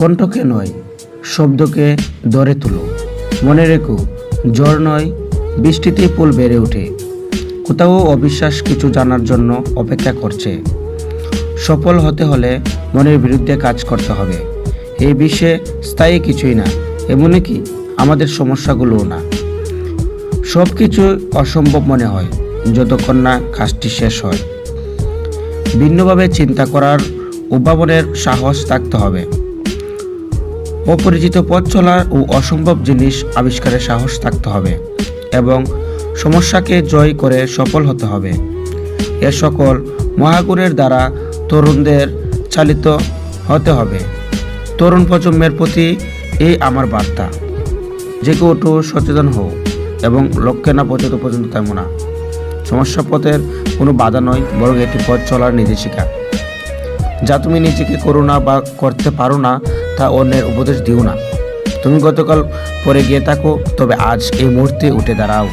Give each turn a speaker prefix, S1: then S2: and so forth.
S1: কণ্ঠকে নয়, শব্দকে ধরে তুলো। মনে রেখো, ঝড় নয়, বৃষ্টিতেই ফুল বেড়ে ওঠে। কোথাও অবিশ্বাস কিছু জানার জন্য অপেক্ষা করছে। সফল হতে হলে মনের বিরুদ্ধে কাজ করতে হবে। এই বিশ্বে স্থায়ী কিছুই না, এমনকি আমাদের সমস্যাগুলোও না। সব কিছু অসম্ভব মনে হয় যতক্ষণ না কাজটি শেষ হয়। ভিন্নভাবে চিন্তা করার উদ্ভাবনের সাহস থাকতে হবে। অপরিচিত পথ চলার ও অসম্ভব জিনিস আবিষ্কারের সাহস থাকতে হবে এবং সমস্যাকে জয় করে সফল হতে হবে। এ সকল মহাগুণের দ্বারা তরুণদের চালিত হতে হবে। তরুণ প্রজন্মের প্রতি এই আমার বার্তা। জেগে ওঠো, সচেতন হও এবং লক্ষ্যে না পৌঁছাতে পর্যন্ত তেমন না। সমস্যা পথের কোনো বাধা নয়, বরং এটি পথ চলার নির্দেশিকা। যা তুমি নিজেকে করো না বা করতে পারো না তা অন্যের উপদেশ দিও না। তুমি গতকাল পরে গিয়ে থাকো, তবে আজ এই মুহূর্তে উঠে দাঁড়াও।